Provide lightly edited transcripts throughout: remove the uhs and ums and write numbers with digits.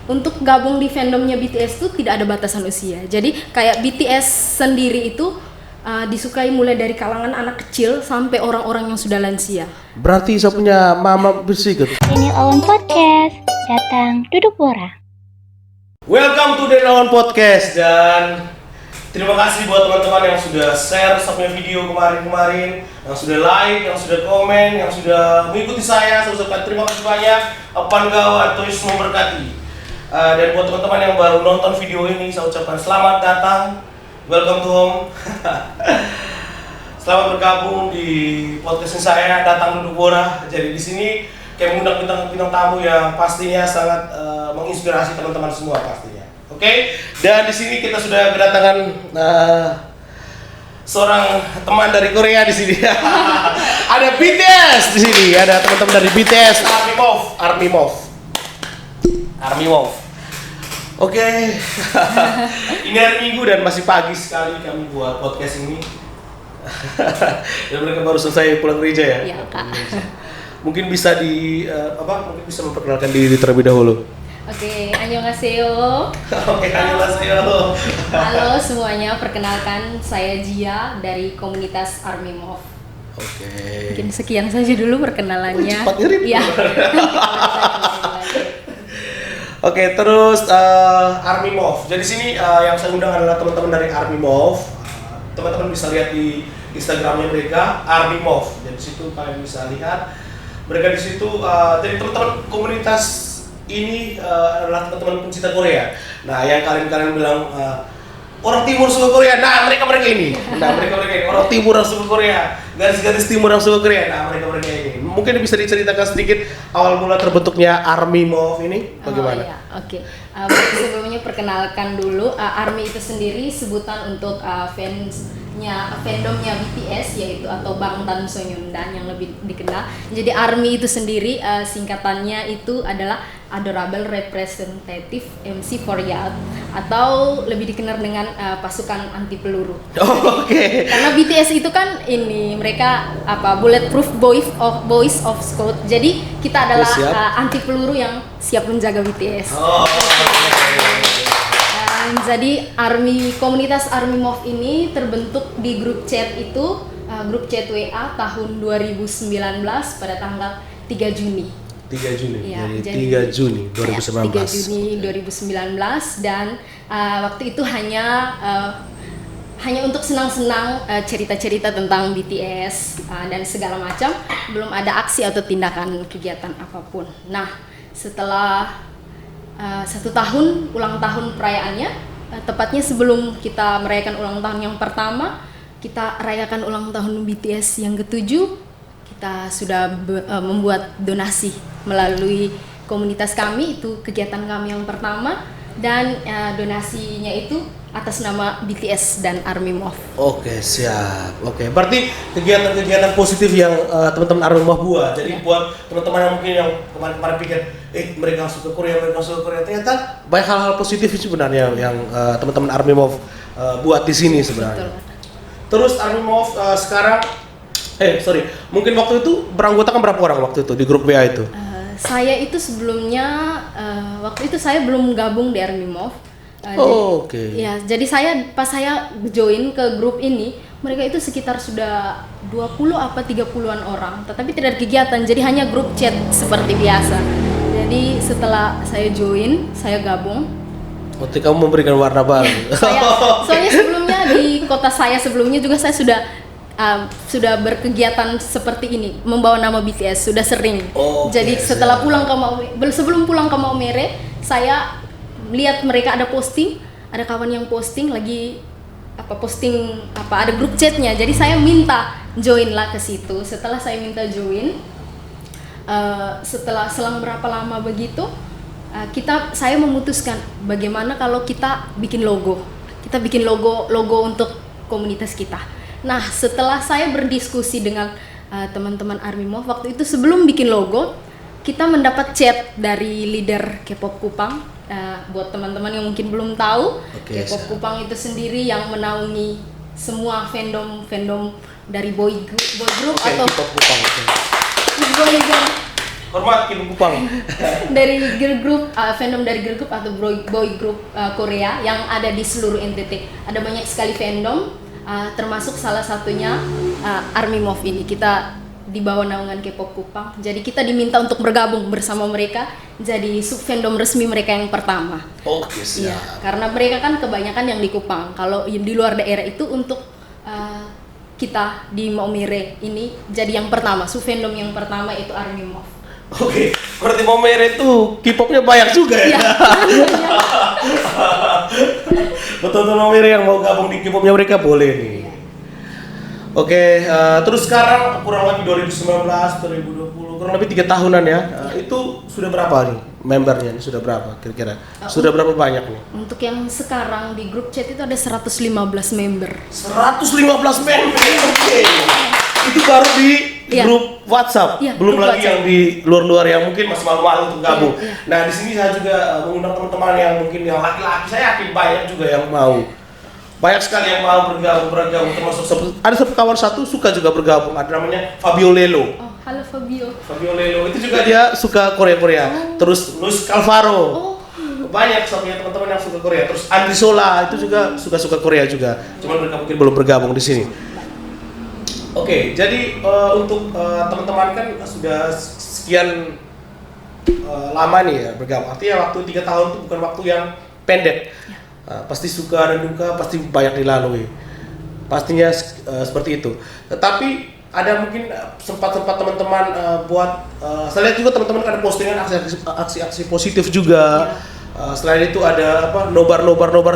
untuk gabung di fandomnya BTS itu tidak ada batasan usia. Jadi kayak BTS sendiri itu disukai mulai dari kalangan anak kecil sampai orang-orang yang sudah lansia. Berarti saya punya mama bersikap. Ini Owen Podcast, datang duduk bora. Welcome to the Owen Podcast dan terima kasih buat teman-teman yang sudah share sampai video kemarin-kemarin, yang sudah like, yang sudah komen, yang sudah mengikuti saya. Saya ucapkan terima kasih banyak. Pangawa Tuhan Yesus memberkati. Dan buat teman-teman yang baru nonton video ini, saya ucapkan selamat datang. Welcome to home. Selamat bergabung di podcast saya Datang Duduk Bora. Jadi di sini kayak mengundang bintang tamu yang pastinya sangat menginspirasi teman-teman semua pastinya. Oke. Dan di sini kita sudah kedatangan seorang teman dari Korea di sini. Ada BTS di sini. Ada teman-teman dari BTS. Army Move. Oke. Ini hari Minggu dan masih pagi sekali kami buat podcast ini. Dan mereka baru selesai pulang gereja ya? Iya, Kak. Mungkin bisa mungkin bisa memperkenalkan diri terlebih dahulu. Oke, annyeonghaseyo. Annyeonghaseyo. Halo semuanya, perkenalkan saya Jia dari komunitas Army Move. Oke. Mungkin sekian saja dulu perkenalannya. Cepat ngirim. Iya. Oke, terus Army Move. Jadi sini yang saya undang adalah teman-teman dari Army Move. Teman-teman bisa lihat di Instagramnya mereka Army Move. Jadi situ kalian bisa lihat mereka di situ. Jadi teman-teman komunitas ini adalah teman-teman pencinta Korea. Nah, yang kalian bilang orang timur suka Korea. Nah, mereka ini. Orang timur yang suka Korea. Garis-garis timur yang suka Korea. Nah, mereka ini. Mungkin bisa diceritakan sedikit awal mula terbentuknya Army Move ini bagaimana? Oh, iya. Oke. Sebelumnya perkenalkan dulu, Army itu sendiri sebutan untuk fandomnya BTS, yaitu atau Bangtan Sonyeondan yang lebih dikenal. Jadi Army itu sendiri singkatannya itu adalah Adorable Representative MC for Youth, atau lebih dikenal dengan pasukan anti peluru. Oh, oke. Karena BTS itu kan mereka bulletproof boys of Scout. Jadi kita adalah anti peluru yang siap menjaga BTS. Oh. Jadi komunitas Army Move ini terbentuk di grup chat itu, grup chat WA tahun 2019 pada tanggal 3 Juni. 3 Juni. Ya, jadi 3 Juni 2019. 3 Juni 2019 dan waktu itu hanya untuk senang-senang cerita-cerita tentang BTS dan segala macam, belum ada aksi atau tindakan kegiatan apapun. Nah, setelah 1 tahun ulang tahun perayaannya, tepatnya sebelum kita merayakan ulang tahun yang pertama, kita rayakan ulang tahun BTS yang ke-7, kita sudah membuat donasi melalui komunitas kami, itu kegiatan kami yang pertama, dan donasinya itu atas nama BTS dan Army Move. Oke, siap. Oke, berarti kegiatan-kegiatan positif yang teman-teman Army Move buat. Jadi buat teman-teman yang mungkin yang kemarin pikir, mereka suka Korea, ternyata banyak hal-hal positif sebenarnya yang teman-teman Army Move buat di sini sebenarnya. Betul. Terus Army Move sekarang, mungkin waktu itu beranggotakan berapa orang waktu itu di grup WA itu? Saya itu sebelumnya, waktu itu saya belum gabung di Army Move. Oke. Ya, jadi pas saya join ke grup ini, mereka itu sekitar sudah 20 apa 30-an orang, tetapi tidak ada kegiatan, jadi hanya grup chat seperti biasa. Jadi setelah saya join, saya gabung. Berarti kamu memberikan warna baru. Soalnya sebelumnya di kota saya sebelumnya juga saya sudah berkegiatan seperti ini, membawa nama BTS sudah sering. Jadi setelah sebelum pulang ke Maumere, saya lihat mereka ada kawan yang posting lagi ada grup chatnya. Jadi saya minta join lah ke situ. Setelah saya minta join, selang berapa lama begitu, saya memutuskan bagaimana kalau kita bikin logo. Kita bikin logo untuk komunitas kita. Nah, setelah saya berdiskusi dengan teman-teman Army Move waktu itu, sebelum bikin logo, kita mendapat chat dari leader K-pop Kupang. Buat teman-teman yang mungkin belum tahu, K-pop Kupang itu sendiri yang menaungi semua fandom dari boy group atau K-pop Kupang. boy band Hormat Kim Kupang. Dari girl group, fandom dari girl group atau boy group Korea yang ada di seluruh NTT. Ada banyak sekali fandom, termasuk salah satunya Army Move ini. Kita di bawah naungan K-pop Kupang. Jadi kita diminta untuk bergabung bersama mereka jadi sub fandom resmi mereka yang pertama. Oke, siap. Iya, karena mereka kan kebanyakan yang di Kupang. Kalau yang di luar daerah itu untuk kita di Maumere ini jadi yang pertama, sub fandom yang pertama itu Army Move. Oke, berarti Maumere itu K-popnya banyak juga ya? Iya. Betul-betul Maumere yang mau gabung di K-popnya mereka boleh nih. Oke, terus sekarang kurang lebih 2019, 2020, kurang lebih 3 tahunan ya. Itu sudah berapa nih membernya? Ini sudah berapa kira-kira? Sudah berapa banyak nih? Untuk yang sekarang di grup chat itu ada 115 member. 115 member. Oke. Itu baru di Iya. grup WhatsApp. Iya, Belum grup lagi WhatsApp. yang di luar-luar yang mungkin masih malu-malu untuk gabung. Iya, iya. Nah, di sini saya juga mengundang teman-teman yang mungkin yang laki-laki. Saya yakin banyak juga yang mau. Banyak sekali yang mau bergabung termasuk ada satu kawan satu suka juga bergabung. Ada namanya Fabio Lelo. Oh, halo Fabio. Fabio Lelo itu juga dia suka Korea. Terus Luis Calvaro. Oh. Banyak soalnya teman-teman yang suka Korea. Terus Andri Sola itu juga suka Korea juga. Cuman mereka mungkin belum bergabung di sini. Oke, jadi untuk teman-teman kan sudah sekian lama nih ya bergabung. Artinya waktu 3 tahun itu bukan waktu yang pendek. Pasti suka dan duka pasti banyak dilalui. Pastinya seperti itu. Tetapi ada mungkin sempat teman-teman buat saya lihat juga teman-teman ada postingan aksi-aksi positif juga. Selain itu ada nobar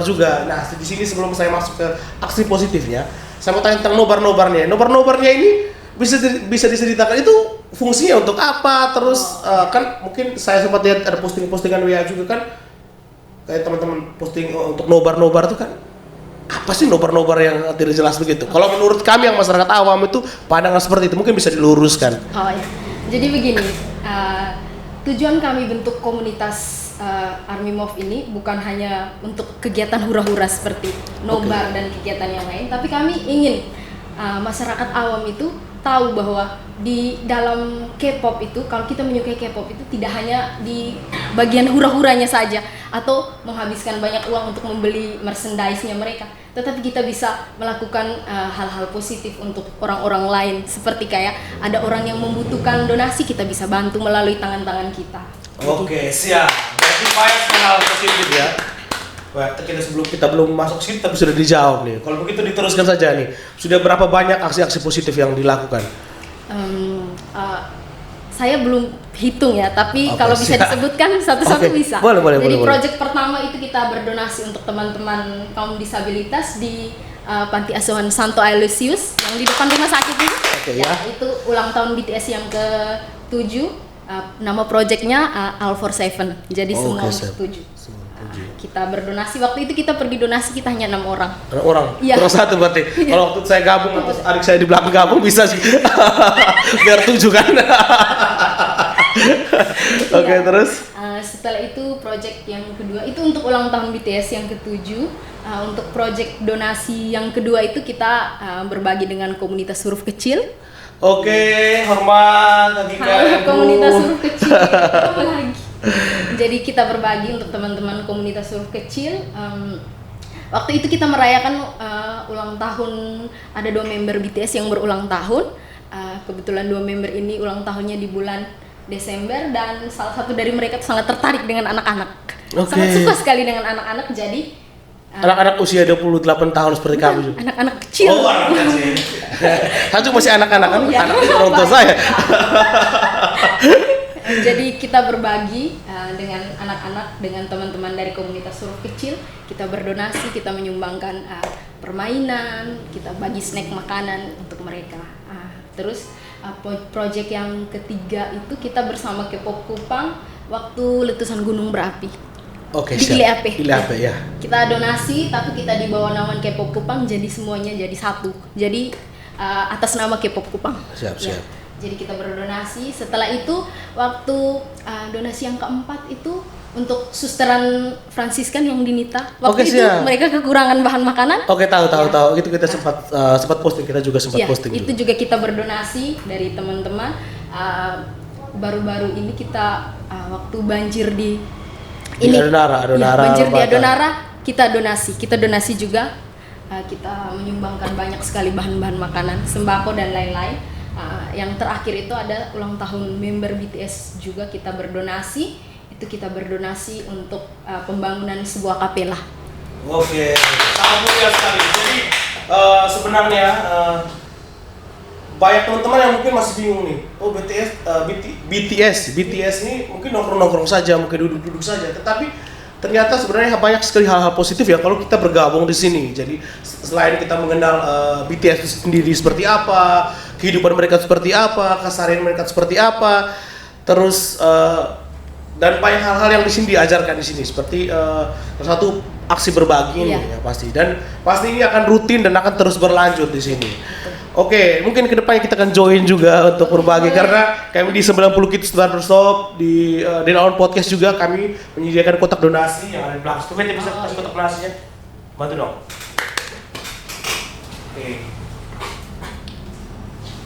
juga. Nah, di sini sebelum saya masuk ke aksi positifnya, saya mau tanya tentang nobar-nobarnya. Nobar-nobarnya ini bisa diceritakan itu fungsinya untuk apa? Terus kan mungkin saya sempat lihat ada postingan WA juga kan kayak teman-teman posting untuk nobar-nobar itu kan apa sih nobar-nobar yang tidak jelas begitu? Kalau menurut kami yang masyarakat awam itu pandangan seperti itu mungkin bisa diluruskan. Oh ya, jadi begini, tujuan kami bentuk komunitas Army Move ini bukan hanya untuk kegiatan hura-hura seperti nobar dan kegiatan yang lain, tapi kami ingin masyarakat awam itu tahu bahwa di dalam K-pop itu, kalau kita menyukai K-pop itu tidak hanya di bagian hura-huranya saja atau menghabiskan banyak uang untuk membeli merchandise-nya mereka, tetapi kita bisa melakukan hal-hal positif untuk orang-orang lain, seperti kayak ada orang yang membutuhkan donasi, kita bisa bantu melalui tangan-tangan kita. Oke, siap. Berarti banyak hal positif ya. Wah, sebelum kita belum masuk sini tapi sudah dijawab nih. Kalau begitu diteruskan saja nih. Sudah berapa banyak aksi-aksi positif yang dilakukan? Saya belum hitung ya, tapi kalau bisa disebutkan satu-satu bisa. Boleh. Jadi project pertama itu kita berdonasi untuk teman-teman kaum disabilitas di Panti Asuhan Santo Aloysius yang di depan rumah sakit ini. Ya. Itu ulang tahun BTS yang ke-7. Nama projectnya All for Seven. Jadi semua untuk 7. Kita berdonasi, waktu itu kita pergi donasi kita hanya 6 orang. 6 orang? Iya. Kurang 1 berarti. Kalau waktu saya gabung atau adik saya di belakang gabung bisa sih. Biar 7 kan. Oke, terus? Setelah itu project yang kedua itu untuk ulang tahun BTS yang ke-7. Untuk project donasi yang kedua itu kita berbagi dengan komunitas huruf kecil. Oke, hormat Agika. Komunitas huruf kecil. Apa lagi? Jadi kita berbagi untuk teman-teman komunitas huruf kecil. Waktu itu kita merayakan ulang tahun, ada 2 member BTS yang berulang tahun. Kebetulan 2 member ini ulang tahunnya di bulan Desember dan salah satu dari mereka sangat tertarik dengan anak-anak. Sangat suka sekali dengan anak-anak, jadi anak-anak usia 28 tahun seperti kami juga. Anak-anak kecil. Oh, anak kecil. Saya juga masih anak-anak kan, ya. anak orang tua saya. Jadi kita berbagi dengan anak-anak, dengan teman-teman dari komunitas huruf kecil. Kita berdonasi, kita menyumbangkan permainan, kita bagi snack makanan untuk mereka. Terus project yang ketiga itu kita bersama K-pop Kupang waktu letusan gunung berapi. Oke, di siap. ILAP ya. Kita donasi, tapi kita di bawah naungan K-pop Kupang, jadi semuanya jadi satu. Jadi atas nama K-pop Kupang. Siap. Jadi kita berdonasi. Setelah itu waktu donasi yang keempat itu untuk susteran Fransiskan yang di Nita. Waktu itu mereka kekurangan bahan makanan. Oke, tahu. Itu kita sempat posting, kita juga sempat posting. Itu juga kita berdonasi dari teman-teman. baru-baru ini kita waktu banjir di Adonara, banjir di Batam. Adonara kita donasi juga. Kita menyumbangkan banyak sekali bahan-bahan makanan, sembako dan lain-lain. Yang terakhir itu ada ulang tahun member BTS juga kita berdonasi. Itu kita berdonasi untuk pembangunan sebuah kapela. Oke, sangat mulia sekali. Jadi sebenarnya banyak teman-teman yang mungkin masih bingung nih. Oh BTS ini mungkin nongkrong-nongkrong saja, mungkin duduk-duduk saja. Tetapi ternyata sebenarnya banyak sekali hal-hal positif ya kalau kita bergabung di sini. Jadi selain kita mengenal BTS itu sendiri seperti apa, kehidupan mereka seperti apa, keseharian mereka seperti apa, terus dan banyak hal-hal yang di sini diajarkan di sini seperti salah satu aksi berbagi ini ya pasti, dan pasti ini akan rutin dan akan terus berlanjut di sini. Oke, mungkin kedepannya kita akan join juga untuk berbagi karena kami di 90 Kids Barbershop di Lawan Podcast juga kami menyediakan kotak donasi yang ada di belakang. Coba bisa kasih kotak donasinya, bantu dong.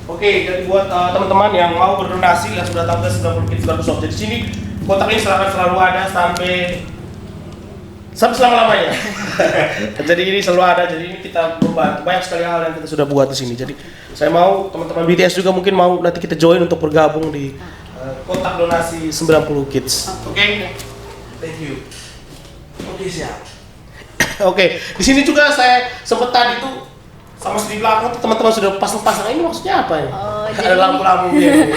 Oke, jadi buat teman-teman yang mau berdonasi langsung datang ke 90 Kids Barbershop. Jadi sini kotak ini selalu ada sampai selama-lamanya. Jadi ini selalu ada, jadi ini kita membantu banyak sekali hal yang kita sudah buat di sini. Jadi saya mau teman-teman BTS juga mungkin mau nanti kita join untuk bergabung di kotak donasi 90 Kids. Oke? Thank you. Oke, siap. Oke, di sini juga saya sempat tadi tuh sama di belakang teman-teman sudah pasang-pasang, ini maksudnya apa ya? Ada lampu-lampunya.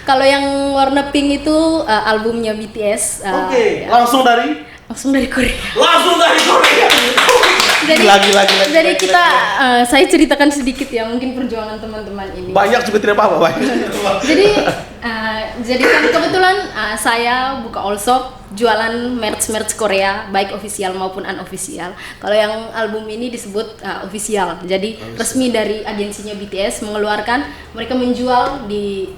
Kalau yang warna pink itu albumnya BTS. Oke, langsung dari Korea. Langsung dari Korea. Jadi kita saya ceritakan sedikit ya mungkin perjuangan teman-teman ini. Banyak juga tidak apa-apa. Jadi kan kebetulan saya buka all shop jualan merch Korea baik official maupun unofficial. Kalau yang album ini disebut official. Jadi resmi dari agensinya BTS mengeluarkan, mereka menjual di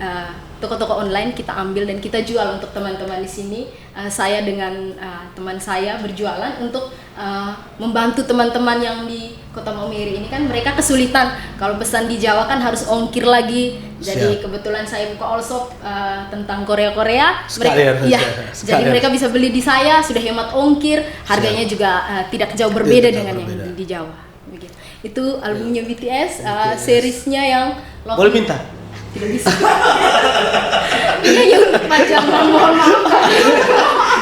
toko-toko online, kita ambil dan kita jual untuk teman-teman di sini. Saya dengan teman saya berjualan untuk membantu teman-teman yang di Kota Maumere ini kan mereka kesulitan kalau pesan di Jawa kan harus ongkir lagi. Jadi kebetulan saya buka all shop tentang Korea. Jadi mereka bisa beli di saya, sudah hemat ongkir, harganya juga tidak jauh berbeda dengan yang di Jawa. Begitu. Itu albumnya BTS, seriesnya yang Boleh minta? Tidak bisa. Iya ya panjang, mohon maaf.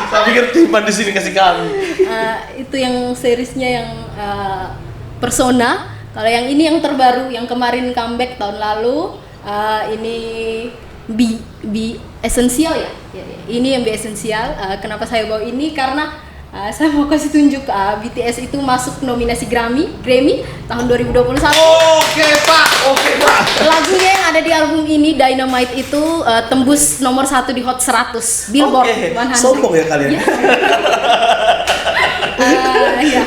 Saya pikir timpan di sini kasih kami. Itu yang seriesnya yang Persona. Kalau yang ini yang terbaru, yang kemarin comeback tahun lalu, ini B Essential ya. Ini yang B Essential. Kenapa saya bawa ini? Karena saya mau kasih tunjuk BTS itu masuk nominasi Grammy tahun 2021. Oke Pak. Lagunya yang ada di album ini Dynamite itu tembus nomor 1 di Hot 100 Billboard 100. Sombong ya kalian. Ya.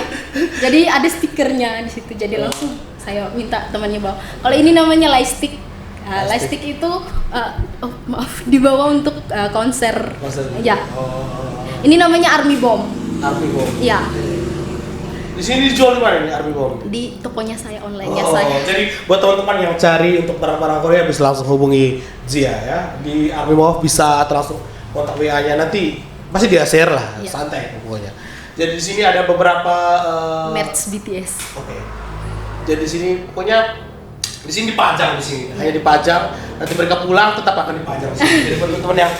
Jadi ada stikernya di situ. Jadi langsung saya minta temannya bawa. Kalau ini namanya lightstick. Lightstick itu dibawa untuk konser. Ya. Ini namanya Army Bomb. Ya. Di sini dijual di mana nih Army Bomb? Di tokonya saya online-nya saya. Jadi buat teman-teman yang cari untuk barang-barang Korea bisa langsung hubungi Zia ya. Di Army Bomb bisa atau langsung kontak WA-nya, nanti pasti dia share lah, santai pokoknya. Jadi di sini ada beberapa merch BTS. Oke. Jadi di sini pokoknya di sini dipajang di sini. Hanya dipajang, nanti mereka pulang tetap akan dipajang di sini. Jadi buat teman-teman yang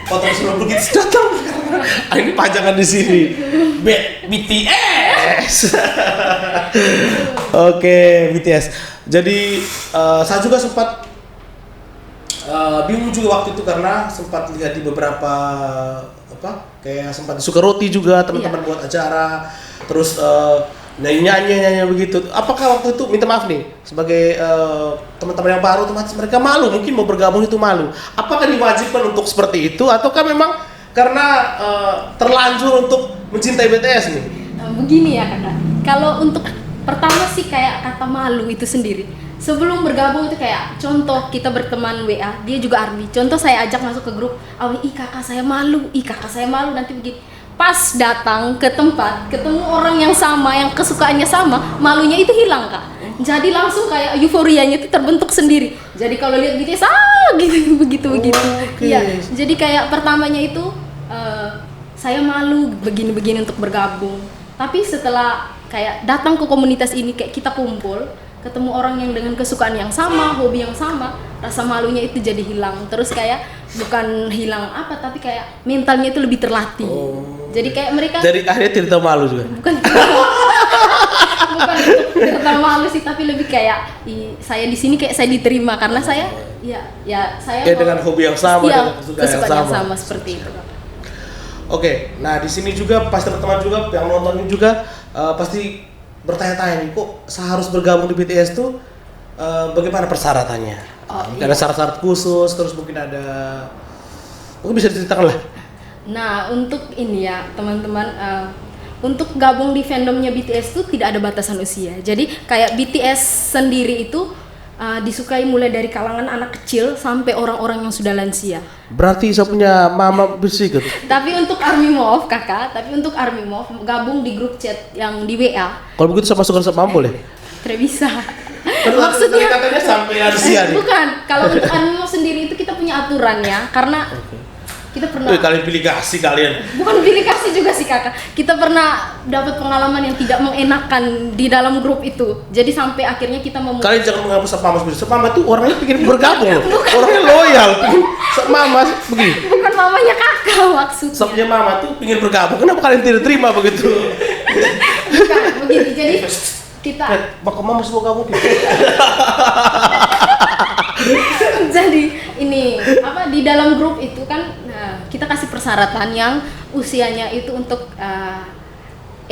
foto sebelum begitu datang. Ini pajangan di sini. BTS. Oke, BTS. Jadi saya juga sempat bingung juga waktu itu karena sempat lihat di beberapa kayak sempat suka roti juga teman-teman buat acara, terus nyanyi begitu. Apakah waktu itu, minta maaf nih sebagai teman-teman yang baru, otomatis mereka malu, mungkin mau bergabung itu malu. Apakah diwajibkan untuk seperti itu ataukah memang karena terlanjur untuk mencintai BTS nih? Begini ya kakak, kalau untuk pertama sih kayak kata malu itu sendiri. Sebelum bergabung itu kayak contoh kita berteman WA, dia juga Army. Contoh saya ajak masuk ke grup, kakak saya malu, nanti begini. Pas datang ke tempat, ketemu orang yang sama, yang kesukaannya sama, malunya itu hilang kak. Jadi langsung kayak euforianya itu terbentuk sendiri. Jadi kalau lihat BTS gitu begitu. Oke. Iya. Jadi kayak pertamanya itu saya malu begini-begini untuk bergabung. Tapi setelah kayak datang ke komunitas ini, kayak kita kumpul, ketemu orang yang dengan kesukaan yang sama, hobi yang sama, rasa malunya itu jadi hilang. Terus kayak bukan hilang apa, tapi kayak mentalnya itu lebih terlatih. Jadi kayak mereka Jadi akhirnya tidak malu juga. bukan untuk tidak malu sih, tapi lebih kayak saya di sini kayak saya diterima karena saya saya Ya dengan hobi yang sama, iya, dengan kesukaan kesukaan yang sama. seperti itu. Oke, nah di sini juga pasti teman-teman juga yang nonton ini juga pasti bertanya-tanya nih, kok seharus bergabung di BTS tuh bagaimana persyaratannya? Mungkin ada syarat-syarat khusus, terus mungkin bisa diceritakan lah. Nah, untuk ini ya teman-teman, untuk gabung di fandomnya BTS itu tidak ada batasan usia. Jadi kayak BTS sendiri itu disukai mulai dari kalangan anak kecil sampai orang-orang yang sudah lansia. Berarti saya punya mama bisa ikut. Tapi untuk ARMY MOV kakak, gabung di grup chat yang di WA, Kalau begitu saya masukkan sama mama boleh? tidak bisa. Maksudnya katanya sampai lansia nih. Bukan, kalau untuk ARMY MOV sendiri itu kita punya aturannya, karena kita pernah Kalian pilih kasih kalian. bukan pilih kasih juga sih kakak, kita pernah dapat pengalaman yang tidak mengenakan di dalam grup itu. Jadi sampai akhirnya kita Kalian jangan menganggap sepama seperti sepama tuh orangnya pengen bergabung loh. Orangnya loyal, pengen sepama begini. bukan mamanya kakak maksudnya. Sepnya mama tuh pengen bergabung. Kenapa kalian tidak terima begitu? Bukan begini, jadi kita Bapak mama semua gabung. jadi ini apa di dalam grup itu kan kita kasih persyaratan yang usianya itu untuk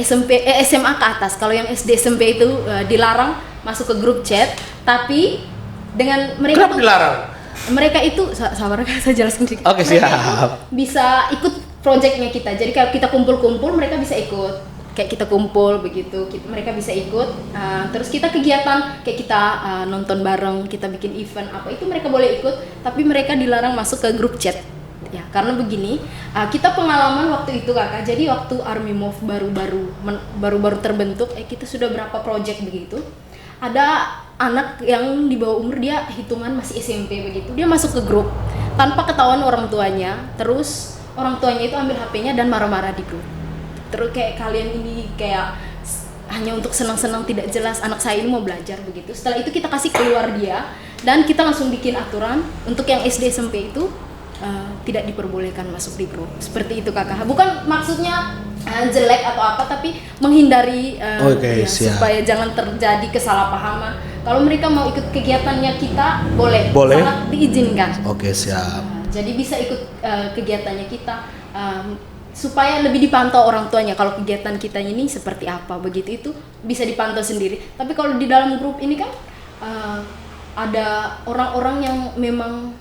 SMA ke atas. Kalau yang SD SMP itu dilarang masuk ke grup chat, tapi dengan mereka Kenapa dilarang? mereka itu sabar saya jelasin sedikit. Oke, Mereka siap. itu bisa ikut projectnya kita. Jadi kalau kita kumpul-kumpul mereka bisa ikut. Kayak kita kumpul begitu, mereka bisa ikut. Terus kita kegiatan kayak kita nonton bareng, kita bikin event apa itu mereka boleh ikut, tapi mereka dilarang masuk ke grup chat. Ya, karena begini, kita pengalaman waktu itu kakak. Jadi waktu ARMY MOV baru terbentuk, kita sudah berapa project begitu. Ada anak yang di bawah umur, dia hitungan masih SMP begitu. Dia masuk ke grup tanpa ketahuan orang tuanya. Terus orang tuanya itu ambil HP-nya dan marah-marah di grup. Terus kayak kalian ini kayak hanya untuk senang-senang tidak jelas, anak saya ini mau belajar begitu. Setelah itu kita kasih keluar dia dan kita langsung bikin aturan untuk yang SD SMP itu tidak diperbolehkan masuk di grup. Seperti itu kakak. Bukan maksudnya jelek atau apa, tapi menghindari supaya jangan terjadi kesalahpahaman. Kalau mereka mau ikut kegiatannya kita boleh. Sangat diizinkan. Oke, siap. Jadi bisa ikut kegiatannya kita. Supaya lebih dipantau orang tuanya kalau kegiatan kita ini seperti apa, begitu itu bisa dipantau sendiri. Tapi kalau di dalam grup ini kan ada orang-orang yang memang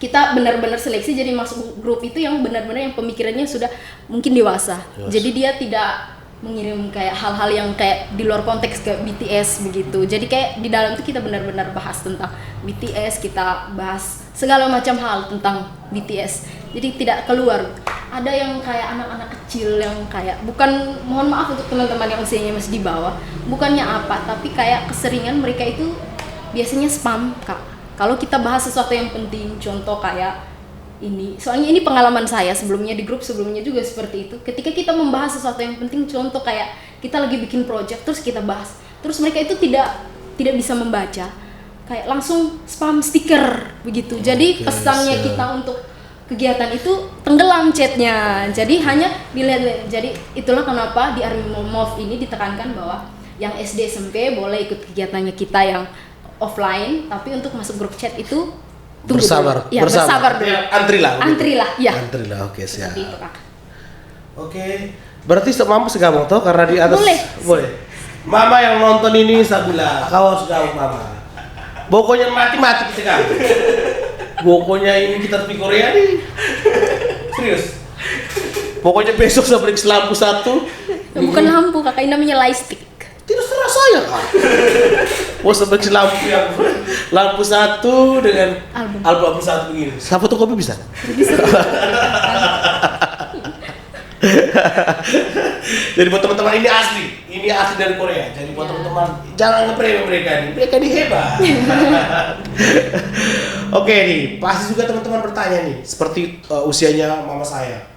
kita benar-benar seleksi, jadi masuk grup itu yang benar-benar yang pemikirannya sudah mungkin dewasa. Yes. Jadi dia tidak mengirim kayak hal-hal yang kayak di luar konteks ke BTS begitu. Jadi kayak di dalam itu kita benar-benar bahas tentang BTS, kita bahas segala macam hal tentang BTS. Jadi tidak keluar. Ada yang kayak anak-anak kecil yang kayak bukan, mohon maaf untuk teman-teman yang usianya masih di bawah, bukannya apa, tapi kayak keseringan mereka itu biasanya spam kak. Kalau kita bahas sesuatu yang penting, contoh kayak ini, soalnya ini pengalaman saya sebelumnya di grup sebelumnya juga seperti itu. Ketika kita membahas sesuatu yang penting, contoh kayak kita lagi bikin project terus kita bahas, terus mereka itu tidak bisa membaca, kayak langsung spam stiker begitu. Jadi pesannya kita untuk kegiatan itu tenggelam chatnya, jadi hanya dilihat. Jadi itulah kenapa di ARMY MOV ini ditekankan bahwa yang SD SMP boleh ikut kegiatannya kita yang offline, tapi untuk masuk grup chat itu tunggu bersabar. dulu. Ya, bersabar dulu. Antrilah. Ya. Antrilah, oke, siap. Seperti itu kak. Oke, berarti mama segabung toh karena di atas. Boleh. Mama yang nonton ini saya bilang, kau harus gabung mama. Pokoknya mati kita gabung. Pokoknya ini kita di Korea nih. Serius. Pokoknya besok saya beli lampu satu. Bukan lampu kakak, ini namanya lightstick. Tidak terasa ya kak. Mau sebagai lampu satu dengan album satu begini. Saya fotokopi bisa? Jadi buat teman-teman ini asli. Ini ini asli dari Korea. Jadi buat teman-teman jangan nge-premi mereka ini hebat. Oke nih, pasti juga teman-teman bertanya nih, seperti usianya mama saya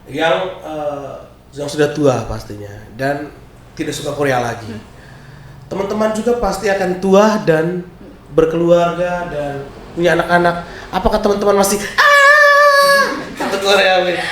yang sudah tua pastinya dan tidak suka Korea lagi. Teman-teman juga pasti akan tua dan berkeluarga dan punya anak-anak. Apakah teman-teman masih untuk Korea begitu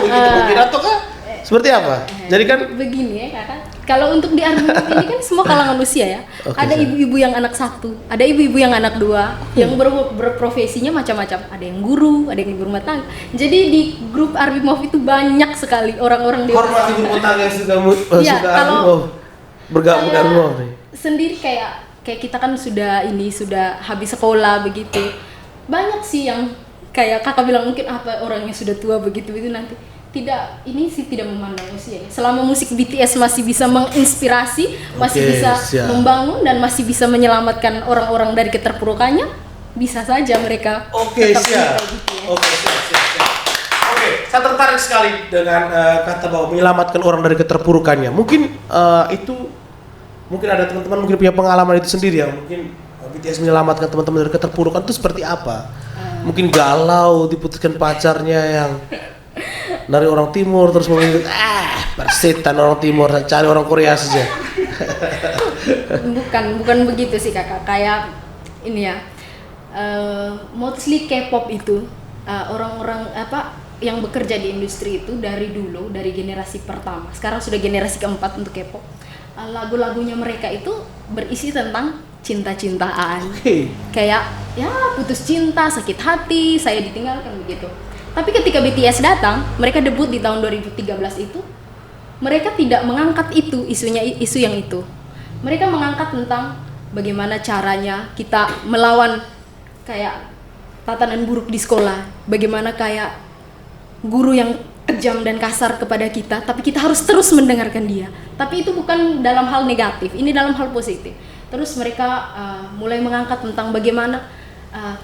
mungkin ataukah seperti apa? Jadi kan begini ya kakak. Kalau untuk di Army ini kan semua kalangan usia ya. Oke, ada ibu-ibu yang anak 1, ada ibu-ibu yang anak 2, yang berprofesinya macam-macam. Ada yang guru, ada yang ibu rumah tangga. Jadi di grup Army Move itu banyak sekali orang-orang dewasa. hormati ibu rumah tangga yang Iya, suka kalau bergabung saya Army Move nih. sendiri kayak kita kan sudah habis sekolah begitu. Banyak sih yang kayak kakak bilang mungkin apa orangnya sudah tua begitu itu nanti. Tidak, ini sih tidak memandang usia ya. Selama musik BTS masih bisa menginspirasi, masih bisa membangun dan masih bisa menyelamatkan orang-orang dari keterpurukannya, bisa saja mereka tetap Siap. menyukai BTS. Siap. Oke, saya tertarik sekali dengan kata bahwa menyelamatkan orang dari keterpurukannya. Mungkin mungkin ada teman-teman mungkin punya pengalaman itu sendiri ya. Mungkin BTS menyelamatkan teman-teman dari keterpurukan itu seperti apa? Mungkin galau diputuskan pacarnya yang dari orang timur terus memilih persetan orang timur, cari orang Korea saja. bukan begitu sih kakak, kayak ini ya, mostly K-pop itu orang-orang yang bekerja di industri itu dari dulu, dari generasi pertama, sekarang sudah generasi keempat untuk K-pop. Lagu-lagunya mereka itu berisi tentang cinta-cintaan. Kayak ya putus cinta, sakit hati, saya ditinggalkan begitu. Tapi ketika BTS datang, mereka debut di tahun 2013 itu, mereka tidak mengangkat isu yang itu. Mereka mengangkat tentang bagaimana caranya kita melawan kayak tatanan buruk di sekolah, bagaimana kayak guru yang kejam dan kasar kepada kita, tapi kita harus terus mendengarkan dia. Tapi itu bukan dalam hal negatif, ini dalam hal positif. Terus mereka mulai mengangkat tentang bagaimana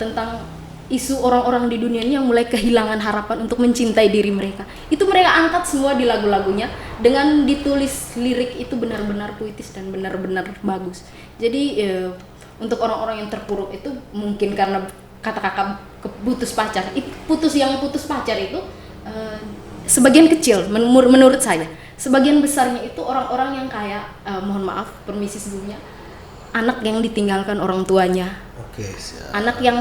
tentang isu orang-orang di dunia ini yang mulai kehilangan harapan untuk mencintai diri mereka. Itu mereka angkat semua di lagu-lagunya dengan ditulis lirik itu benar-benar puitis dan benar-benar bagus. Jadi untuk orang-orang yang terpuruk itu mungkin karena kata kakak putus pacar itu sebagian kecil menurut saya. Sebagian besarnya itu orang-orang yang kayak mohon maaf permisi sebelumnya, anak yang ditinggalkan orang tuanya. Siap. Anak yang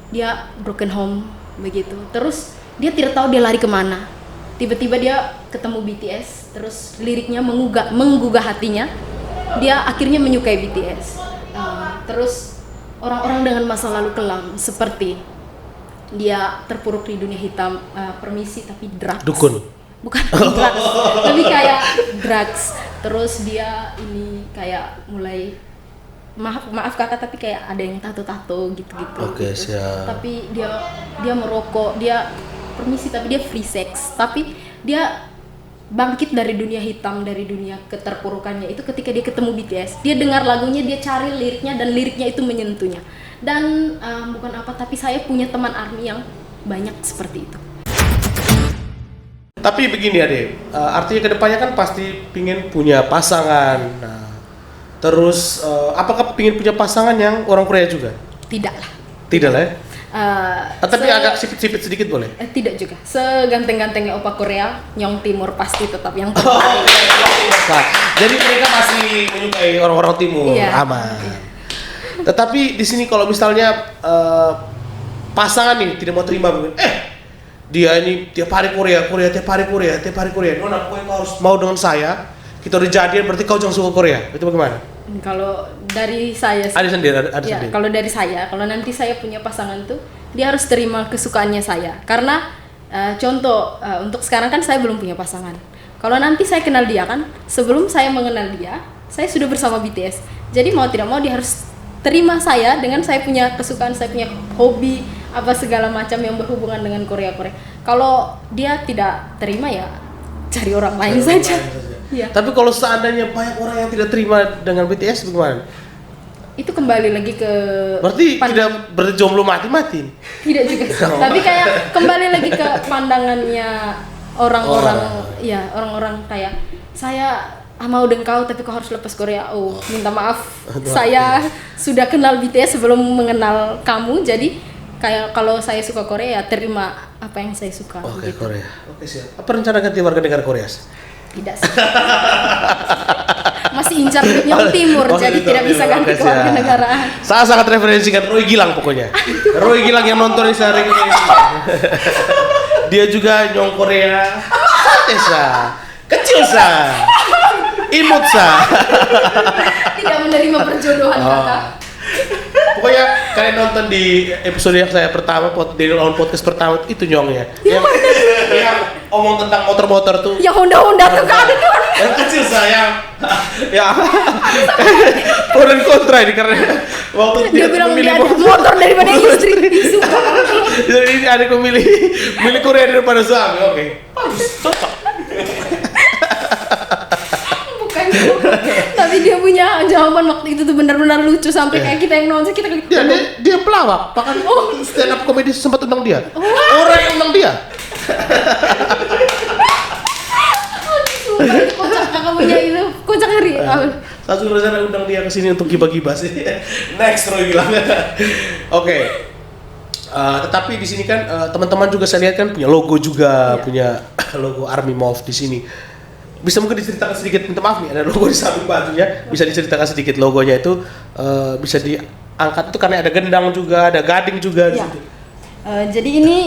dia broken home begitu, terus dia tidak tahu dia lari kemana. Tiba-tiba dia ketemu BTS, terus liriknya menggugah hatinya, dia akhirnya menyukai BTS. Terus orang-orang dengan masa lalu kelam seperti dia terpuruk di dunia hitam, permisi tapi drugs. Dukun. Bukan drugs, tapi kayak drugs. Terus dia ini kayak mulai maaf kakak, tapi kayak ada yang tato gitu. Siap. Tapi dia merokok, dia permisi tapi dia free sex, tapi dia bangkit dari dunia hitam, dari dunia keterpurukannya itu ketika dia ketemu BTS. Dia dengar lagunya, dia cari liriknya dan liriknya itu menyentuhnya. Dan bukan apa, tapi saya punya teman ARMY yang banyak seperti itu. Tapi begini Ade, artinya kedepannya kan pasti pingin punya pasangan. Terus apakah pingin punya pasangan yang orang Korea juga? Tidak lah. Tidak lah ya? Tapi agak sipit-sipit sedikit boleh? Tidak juga. Seganteng-gantengnya opa Korea, Nyong Timur pasti tetap yang Jadi mereka masih menyukai orang-orang timur, aman. Iya. Tetapi di sini kalau misalnya pasangan nih tidak mau terima mungkin, dia ini tiap hari Korea, tiap hari Korea. Nona, kau harus mau dengan saya. Kita udah jadian, berarti kau jangan suka Korea. Itu bagaimana? Kalau dari saya sih, ada sendiri. Kalau dari saya, kalau nanti saya punya pasangan tuh, dia harus terima kesukaannya saya. Karena contoh untuk sekarang kan saya belum punya pasangan. Kalau nanti saya kenal dia kan, sebelum saya mengenal dia, saya sudah bersama BTS. Jadi mau tidak mau dia harus terima saya dengan saya punya kesukaan, saya punya hobi apa segala macam yang berhubungan dengan Korea. Kalau dia tidak terima ya cari orang lain saja. Ya. Tapi kalau seandainya banyak orang yang tidak terima dengan BTS bagaimana? Itu kembali lagi ke berarti tidak berjomblo mati-mati. Tidak juga. Tapi kayak kembali lagi ke pandangannya orang-orang kayak saya mau dengkau tapi kau harus lepas Korea. Minta maaf, saya sudah kenal BTS sebelum mengenal kamu, jadi kayak kalau saya suka Korea terima apa yang saya suka. Oke, gitu. Korea. Oke, siap. Apa rencana ganti warga negara Korea? Tidak sih. Masih incar yang timur, jadi tidak bisa ganti kewarganegaraan. Saya sangat referensikan Roy Gilang pokoknya. Roy Gilang yang nonton di sehari ini. Dia juga nyong Korea. Tesa. Kecil sa. Imut sa. Tidak menerima perjodohan kakak. Pokoknya kalian nonton di episode yang saya pertama di lawan podcast pertama itu nyongnya. Yang omong tentang motor-motor tuh. Yang Honda tuh kan ada tuh. Yang kecil sayang. Ya. Pro dan kontra ini karena waktu Dia bilang dia ada motor daripada istri suka. Jadi ini adik memilih Korea daripada suami. Oke. Bagus, cocok. Bukan itu. Tapi dia punya jawaban waktu itu tuh benar-benar lucu sampai kayak kita yang nonton kita Dia pelawak, bahkan stand up comedy sempat undang dia. Orang yang undang dia. Kocak kakak punya itu, kocak ngeri. Satu rencana undang dia ke sini untuk gibah-gibah sih. Next Roy bilang. Oke. Tetapi di sini kan teman-teman juga saya lihat kan punya logo juga, punya logo Army Move di sini. Bisa mungkin diceritakan sedikit, minta maaf nih ada logo di samping bajunya, bisa diceritakan sedikit logonya itu bisa diangkat itu karena ada gendang juga, ada gading juga di situ. Jadi ini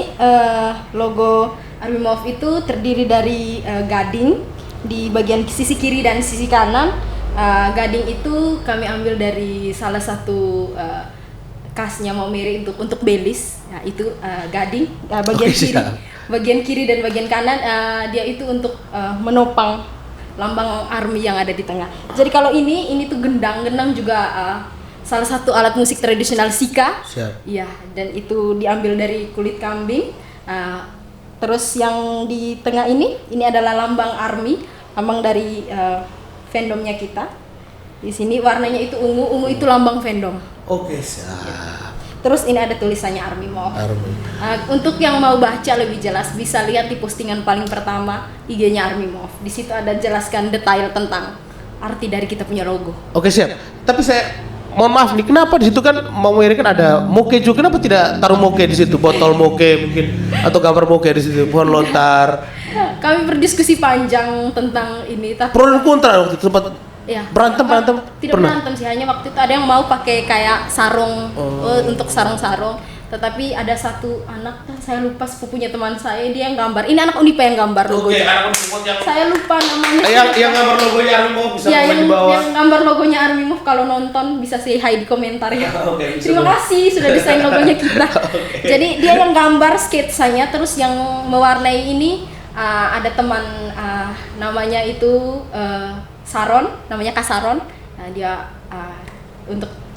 logo Army Move itu terdiri dari gading di bagian sisi kiri dan sisi kanan. Gading itu kami ambil dari salah satu khasnya Maumere untuk belis. Nah, itu gading bagian kiri dan bagian kanan dia itu untuk menopang lambang army yang ada di tengah. Jadi kalau ini tuh gendang juga salah satu alat musik tradisional Sika. Iya, dan itu diambil dari kulit kambing. Terus yang di tengah ini adalah lambang army, lambang dari fandomnya kita. Di sini warnanya itu ungu itu lambang fandom. Oke, siap. Terus ini ada tulisannya Army Move. Untuk yang mau baca lebih jelas bisa lihat di postingan paling pertama IG-nya Army Move. Di situ ada jelaskan detail tentang arti dari kita punya logo. Oke, siap. Tapi saya mohon maaf nih, kenapa di situ kan Maumere kan ada moke juga, kenapa tidak taruh moke di situ, botol moke mungkin atau gambar moke di situ, pohon lontar. Kami berdiskusi panjang tentang ini, tapi pro dan kontra waktu itu sempat berantem tidak pernah. Berantem sih, hanya waktu itu ada yang mau pakai kayak sarung untuk sarung-sarung, tetapi ada satu anak, saya lupa sepupunya teman saya, dia yang gambar. Ini anak Unipa yang gambar logonya. Anak Unipa yang saya lupa namanya. Yang gambar logonya Army Move bisa komen di bawah. Yang gambar logonya Army Move kalau nonton bisa say hi di komentar ya. Terima kasih sudah desain logonya kita. Jadi dia yang gambar sketsanya, terus yang mewarnai ini ada teman namanya itu Saron, namanya Kak Saron. Nah, dia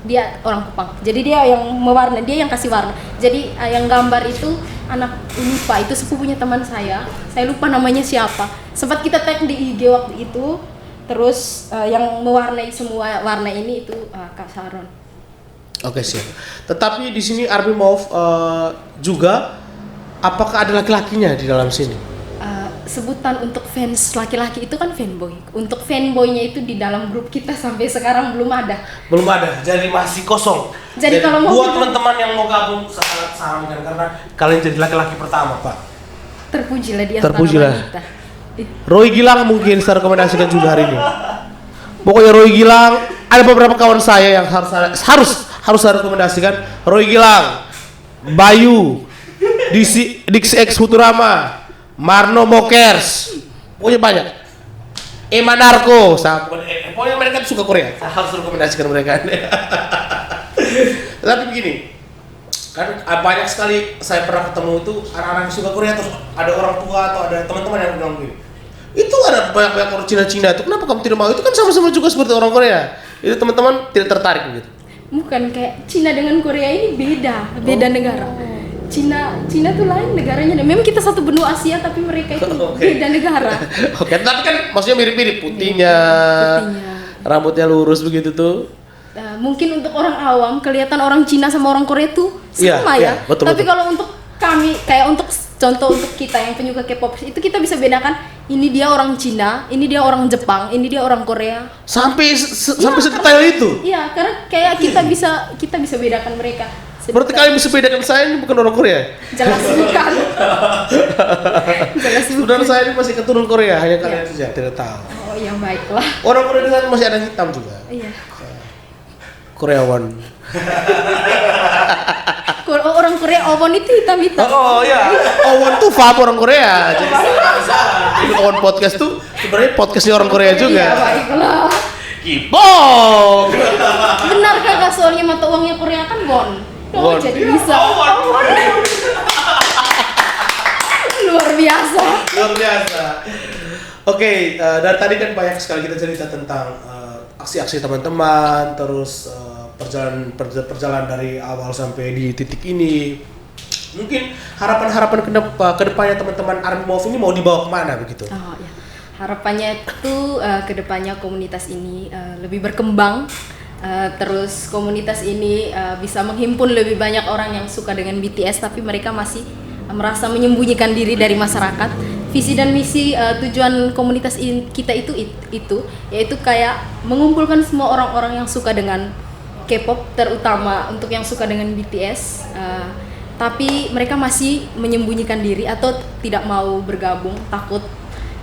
dia orang Kupang. Jadi dia yang mewarnai, dia yang kasih warna. Jadi yang gambar itu anak Unipa, itu sepupunya teman saya. Saya lupa namanya siapa. Sempat kita tag di IG waktu itu. Terus yang mewarnai semua warna ini itu Kak Saron. Oke, siap. Tetapi di sini Army Move juga apakah ada laki-lakinya di dalam sini? Sebutan untuk fans laki-laki itu kan fanboy. Untuk fanboynya itu di dalam grup kita sampai sekarang belum ada. Belum ada, jadi masih kosong. Jadi kalau mau buat teman-teman yang mau gabung sangat sarankan karena kalian jadi laki-laki pertama, Pak. Terpujilah di antara wanita. Roy Gilang mungkin saya rekomendasikan juga hari ini. Pokoknya Roy Gilang, ada beberapa kawan saya yang harus saya rekomendasikan. Roy Gilang, Bayu, Diksi X Futurama, Marno Mokers, pokoknya banyak. Ema Narko, pokoknya mereka suka Korea. Saya harus rekomendasikan mereka. Tapi begini, kan banyak sekali saya pernah ketemu itu anak-anak yang suka Korea, terus ada orang tua atau ada teman-teman yang bilang begini, itu ada banyak orang Cina itu, kenapa kamu tidak mau? Itu kan sama-sama juga seperti orang Korea. Itu teman-teman tidak tertarik gitu. Bukan, kayak Cina dengan Korea ini beda negara. Cina tuh lain negaranya. Memang kita satu benua Asia tapi mereka itu beda negara. Oke, tapi kan maksudnya mirip-mirip putihnya, rambutnya lurus begitu tuh. Mungkin untuk orang awam kelihatan orang Cina sama orang Korea tuh sama ya. Betul, tapi kalau untuk kami kayak untuk contoh untuk kita yang penyuka K-pop itu kita bisa bedakan ini dia orang Cina, ini dia orang Jepang, ini dia orang Korea. Sampai sedetail itu. Iya, karena kayak kita bisa bedakan mereka. Berarti kalian bisa bedakan saya ini bukan orang Korea? Jelas bukan. Jelas bukan. Saudara saya ini masih keturunan Korea, hanya kalian saja tidak tahu. Oh ya baiklah. Orang Korea di sana masih ada hitam juga. Iya. Koreawan. Orang Korea Owon itu hitam-hitam. Oh iya. Owon tuh fab orang Korea. Jadi Owon podcast tuh sebenarnya podcastnya orang Korea juga. Iya baiklah. Kipong. Benar kakak, soalnya mata uangnya Korea kan won. Won. Jadi bisa. Won. Luar biasa. Luar biasa. Oke, dari tadi kan banyak sekali kita cerita tentang aksi-aksi teman-teman, terus perjalanan dari awal sampai di titik ini. Mungkin harapan-harapan kedepannya teman-teman Army Move ini mau dibawa kemana begitu? Oh ya, harapannya itu kedepannya komunitas ini lebih berkembang. Terus komunitas ini bisa menghimpun lebih banyak orang yang suka dengan BTS tapi mereka masih merasa menyembunyikan diri dari masyarakat. Visi dan misi tujuan komunitas kita itu yaitu kayak mengumpulkan semua orang-orang yang suka dengan K-pop, terutama untuk yang suka dengan BTS, tapi mereka masih menyembunyikan diri atau tidak mau bergabung, takut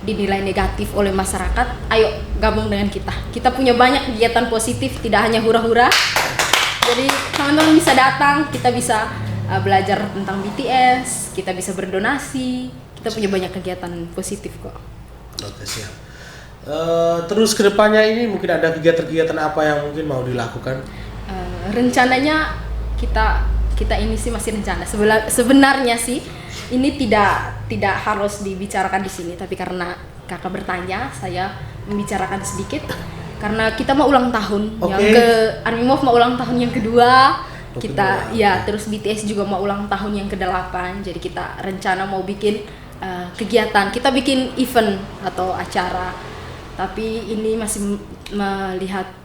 dinilai negatif oleh masyarakat. Ayo gabung dengan kita. Kita punya banyak kegiatan positif, tidak hanya hura-hura. Jadi teman-teman bisa datang, kita bisa belajar tentang BTS, kita bisa berdonasi, kita punya banyak kegiatan positif kok. Oke, siap. Terus kedepannya ini mungkin ada kegiatan-kegiatan apa yang mungkin mau dilakukan? Rencananya kita ini sih masih rencana. Sebenarnya sih ini tidak harus dibicarakan di sini, tapi karena kakak bertanya, saya membicarakan sedikit. Karena kita mau ulang tahun yang Army Move mau ulang tahun yang kedua. Terus BTS juga mau ulang tahun yang ke-8. Jadi kita rencana mau bikin kegiatan. Kita bikin event atau acara. Tapi ini masih melihat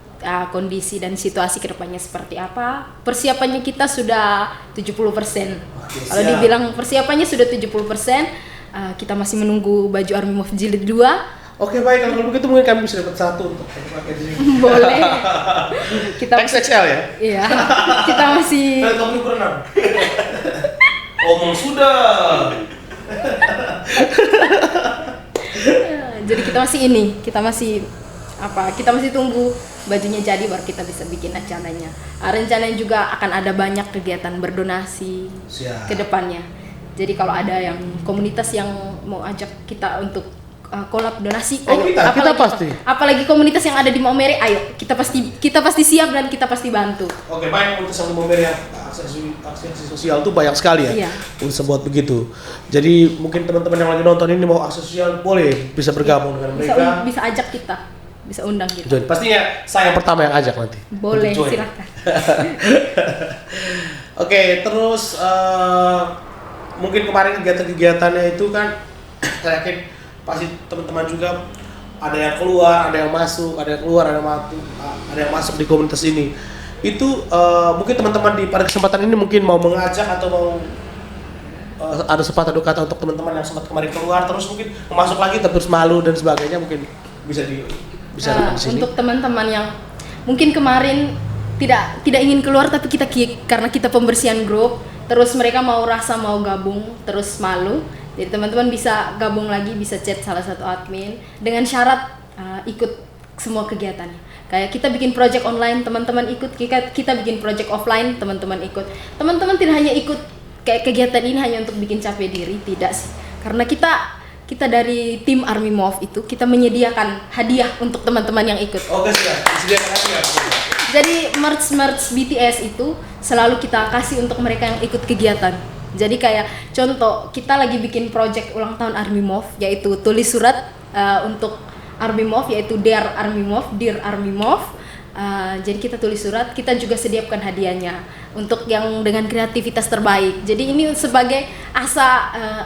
kondisi dan situasi kedepannya seperti apa. Persiapannya kita sudah 70%. Kalau dibilang persiapannya sudah 70%, kita masih menunggu baju Army Move jilid 2. Oke, baik, kalau begitu mungkin kami bisa dapat satu untuk pakai di sini. Boleh. Kita XXL ya? Iya. Kita masih kamu ukuran apa? Omong sudah. Jadi kita masih tunggu bajunya jadi baru kita bisa bikin acaranya. Rencananya juga akan ada banyak kegiatan berdonasi ke depannya. Jadi kalau ada yang komunitas yang mau ajak kita untuk kolab donasi, kita pasti. Apalagi komunitas yang ada di Maumere, ayo kita pasti siap dan kita pasti bantu. Oke, baik, komunitas yang di Maumere yang aksi sosial tuh banyak sekali ya. Untuk buat begitu. Jadi mungkin teman-teman yang lagi nonton ini mau aksi sosial boleh bisa bergabung dengan mereka. Bisa ajak kita. Bisa undang kita. Join. Pastinya saya yang pertama yang ajak nanti. Boleh, silakan. Oke, terus mungkin kemarin kegiatan-kegiatannya itu kan saya yakin pasti teman-teman juga ada yang keluar, ada yang masuk, ada yang keluar, ada yang masuk di komunitas ini. Itu mungkin teman-teman pada kesempatan ini mungkin mau mengajak atau mau ada sepatah dua kata untuk teman-teman yang sempat kemarin keluar terus mungkin masuk lagi terus malu dan sebagainya, mungkin bisa di sini. Untuk teman-teman yang mungkin kemarin tidak ingin keluar tapi kita karena kita pembersihan grup, terus mereka mau gabung terus malu. Jadi teman-teman bisa gabung lagi, bisa chat salah satu admin dengan syarat ikut semua kegiatannya. Kayak kita bikin project online, teman-teman ikut, kita bikin project offline, teman-teman ikut. Teman-teman tidak hanya ikut kayak kegiatan ini hanya untuk bikin capek diri, tidak sih. Karena kita dari tim Army Move itu kita menyediakan hadiah untuk teman-teman yang ikut. Oke, siap. Disediakan hadiah. Jadi merch BTS itu selalu kita kasih untuk mereka yang ikut kegiatan. Jadi kayak contoh kita lagi bikin project ulang tahun Army Move, yaitu tulis surat untuk Army Move, yaitu Dear Army Move. Jadi kita tulis surat, kita juga sediakan hadiahnya untuk yang dengan kreativitas terbaik. Jadi ini sebagai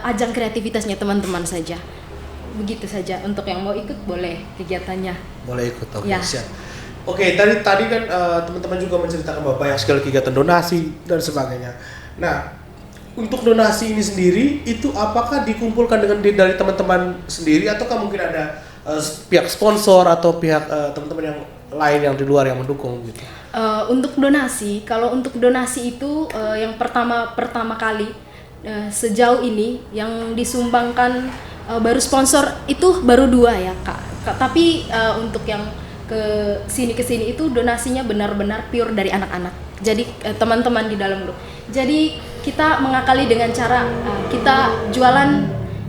ajang kreativitasnya teman-teman saja. Begitu saja. Untuk yang mau ikut boleh kegiatannya. Boleh ikut, oke, ya. Siap. Oke, tadi kan teman-teman juga menceritakan bahwa banyak sekali kegiatan donasi dan sebagainya. Nah, untuk donasi ini sendiri itu apakah dikumpulkan dari teman-teman sendiri ataukah mungkin ada pihak sponsor atau pihak teman-teman yang lain yang di luar yang mendukung gitu? Untuk donasi, kalau untuk donasi itu yang pertama kali sejauh ini yang disumbangkan baru sponsor itu baru 2 ya Kak. Tapi untuk yang ke sini itu donasinya benar-benar pure dari anak-anak. Jadi teman-teman di dalam grup. Jadi kita mengakali dengan cara kita jualan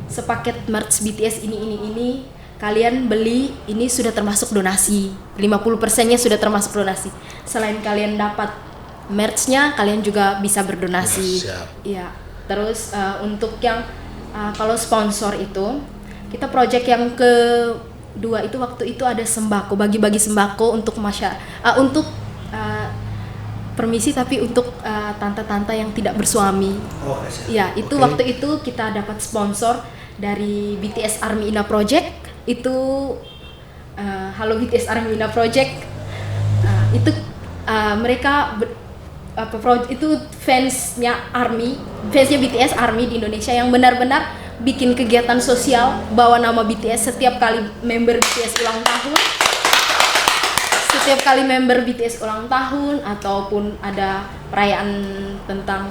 sepaket merch BTS ini. Kalian beli ini sudah termasuk donasi. 50%-nya sudah termasuk donasi. Selain kalian dapat merch-nya, kalian juga bisa berdonasi. Iya. Terus untuk yang kalau sponsor itu, kita project yang kedua itu waktu itu ada sembako, bagi-bagi sembako untuk untuk permisi tapi untuk tante-tante yang tidak bersuami. Ya, itu waktu itu kita dapat sponsor dari BTS Army Ina Project. Itu halo BTS Army Ina Project. Itu mereka itu fansnya BTS Army di Indonesia yang benar-benar bikin kegiatan sosial bawa nama BTS setiap kali member BTS ulang tahun. Setiap kali member BTS ulang tahun ataupun ada perayaan tentang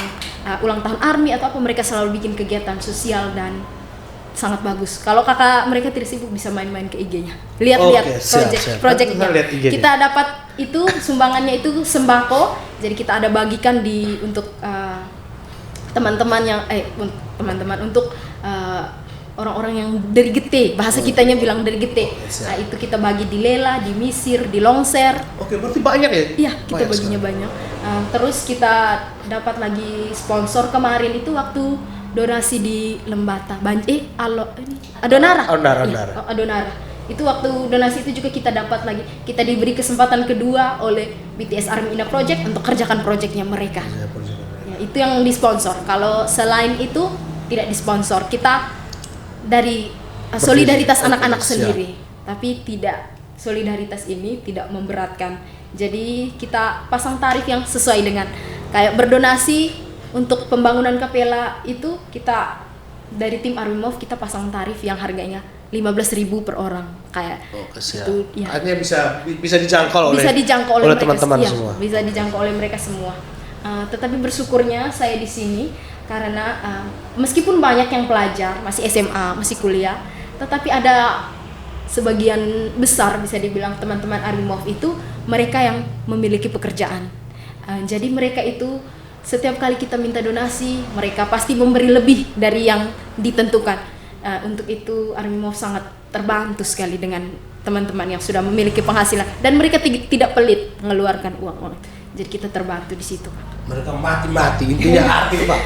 ulang tahun ARMY atau apa, mereka selalu bikin kegiatan sosial dan sangat bagus. Kalau kakak mereka tidak sibuk bisa main-main ke IG-nya. Lihat-lihat project-nya. Kita dapat itu sumbangannya itu sembako. Jadi kita ada bagikan untuk teman-teman yang untuk orang-orang yang dari gete, bahasa kitanya bilang dari gete. Nah, itu kita bagi di Lela, di Misir, di Longser. Oke, berarti banyak ya? Iya, kita baginya banyak. Terus kita dapat lagi sponsor kemarin itu waktu donasi di Lembata. Adonara. Adonara. Itu waktu donasi itu juga kita dapat lagi. Kita diberi kesempatan kedua oleh BTS Army Ina Project untuk kerjakan projectnya mereka. Ya, itu yang disponsor. Kalau selain itu tidak disponsor. Kita dari solidaritas anak-anak sendiri, tapi solidaritas ini tidak memberatkan. Jadi kita pasang tarif yang sesuai dengan kayak berdonasi untuk pembangunan kapela itu kita dari tim Army Move kita pasang tarif yang harganya 15.000 per orang kayak itu ya. Artinya bisa dijangkau oleh teman-teman semua. Bisa dijangkau oleh mereka semua. Tetapi bersyukurnya saya di sini karena meskipun banyak yang pelajar masih SMA, masih kuliah, tetapi ada sebagian besar bisa dibilang teman-teman Army Move itu mereka yang memiliki pekerjaan. Jadi mereka itu setiap kali kita minta donasi, mereka pasti memberi lebih dari yang ditentukan. Untuk itu Army Move sangat terbantu sekali dengan teman-teman yang sudah memiliki penghasilan dan mereka tidak pelit mengeluarkan uang. Jadi kita terbantu di situ. Mereka mati-mati intinya arti Pak.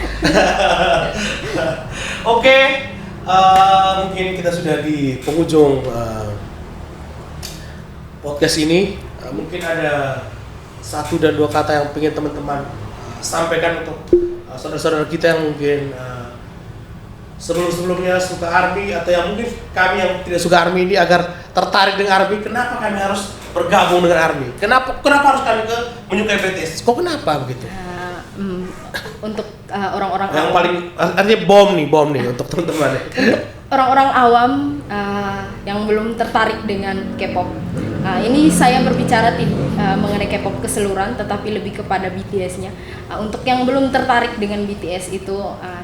Oke, mungkin kita sudah di penghujung podcast ini. Mungkin ada 1 dan 2 kata yang pengen teman-teman sampaikan untuk saudara-saudara kita yang mungkin sebelum-sebelumnya suka ARMY atau yang mungkin kami yang tidak suka ARMY ini agar tertarik dengan ARMY. Kenapa kami harus bergabung dengan ARMY? Kenapa harus kami menyukai BTS? Kok kenapa begitu? Untuk orang-orang yang awam, paling artinya bom nih untuk teman-teman. Untuk orang-orang awam yang belum tertarik dengan K-pop. Ini saya berbicara mengenai K-pop keseluruhan, tetapi lebih kepada BTS-nya. Untuk yang belum tertarik dengan BTS itu,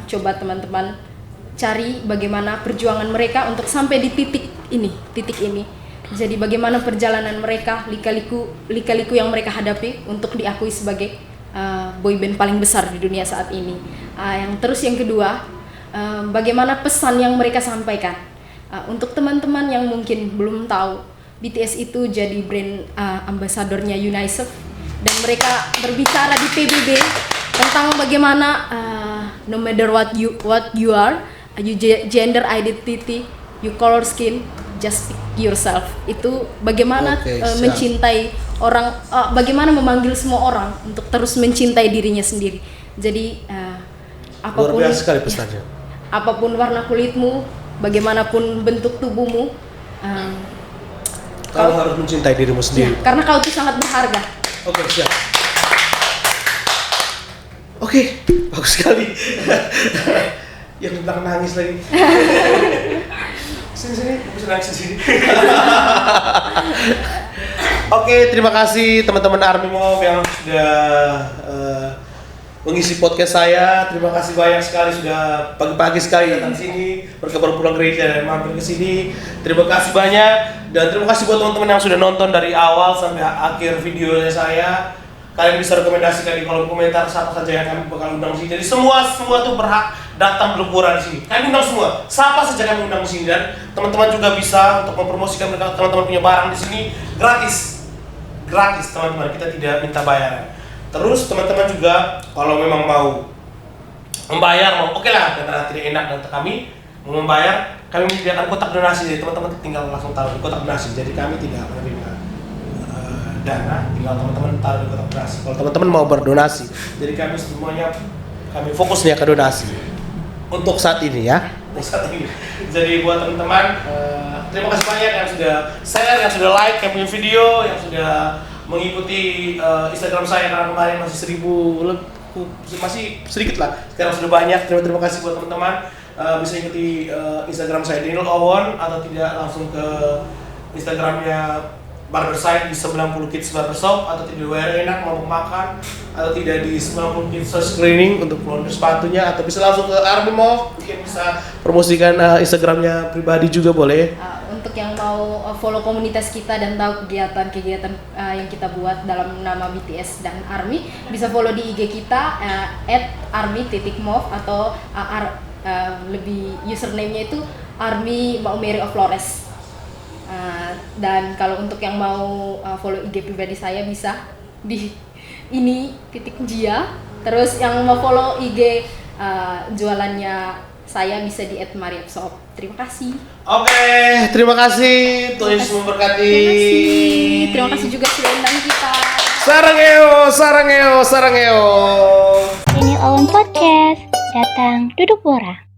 coba teman-teman cari bagaimana perjuangan mereka untuk sampai di titik ini. Jadi bagaimana perjalanan mereka, lika-liku yang mereka hadapi untuk diakui sebagai boyband paling besar di dunia saat ini. Yang kedua, bagaimana pesan yang mereka sampaikan. Untuk teman-teman yang mungkin belum tahu, BTS itu jadi brand ambasadornya UNICEF dan mereka berbicara di PBB tentang bagaimana no matter what you are, you gender identity, you color skin, just pick yourself. Itu bagaimana mencintai orang, bagaimana memanggil semua orang untuk terus mencintai dirinya sendiri. Jadi apapun luar biasa sekali pesannya. Apapun warna kulitmu, bagaimanapun bentuk tubuhmu, kau harus mencintai dirimu sendiri. Ya, karena kau itu sangat berharga. Oke, siap. Oke, bagus sekali. Yang di belakang nangis lagi. Sini, bisa nangis di sini. Oke, terima kasih teman-teman Army Move yang sudah mengisi podcast saya. Terima kasih banyak sekali sudah pagi-pagi sekali datang sini, berkabar pulang gereja dan mampir ke sini. Terima kasih banyak dan terima kasih buat teman-teman yang sudah nonton dari awal sampai akhir videonya saya. Kalian bisa rekomendasikan di kolom komentar siapa saja yang kami bakal undang di sini. Jadi semua tuh berhak datang berliburan di sini. Kami undang semua. Siapa saja kami undang di sini dan teman-teman juga bisa untuk mempromosikan mereka teman-teman punya barang di sini gratis. Gratis teman-teman, kita tidak minta bayaran. Terus teman-teman juga kalau memang mau membayar, oke lah, karena tidak enak dan kami mau membayar, kami menyediakan kotak donasi. Jadi teman-teman tinggal langsung taruh di kotak donasi. Jadi kami tidak menerima dana, tinggal teman-teman taruh di kotak donasi. Kalau teman-teman mau berdonasi, jadi kami semuanya fokusnya ke donasi untuk saat ini ya. Untuk saat ini. Jadi buat teman-teman, terima kasih banyak yang sudah share, yang sudah like, yang punya video, yang sudah mengikuti Instagram saya karena kemarin masih 1000 masih sedikit lah. Sekarang sudah banyak. Terima kasih buat teman-teman. Bisa ikuti Instagram saya Daniel Owon atau tidak langsung ke Instagramnya Barberside di 90 Kids Barbershop atau tidak enak mau makan atau tidak di 90 Kids Search Cleaning untuk laundry sepatunya atau bisa langsung ke Army Move, mungkin bisa promosikan Instagramnya pribadi juga boleh. Untuk yang mau follow komunitas kita dan tahu kegiatan-kegiatan yang kita buat dalam nama BTS dan ARMY, bisa follow di IG kita @army.move atau lebih username-nya itu ARMY Mbak Mary of Flores. Dan kalau untuk yang mau follow IG pribadi saya bisa di ini _Jia. Terus yang mau follow IG jualannya saya bisa di @mariapshop. Terima kasih. Oke, terima kasih. Tuhan Yesus memberkati. Terima kasih juga sudah undang kita. Sarangeo. Daniel Owen Podcast, datang duduk borak.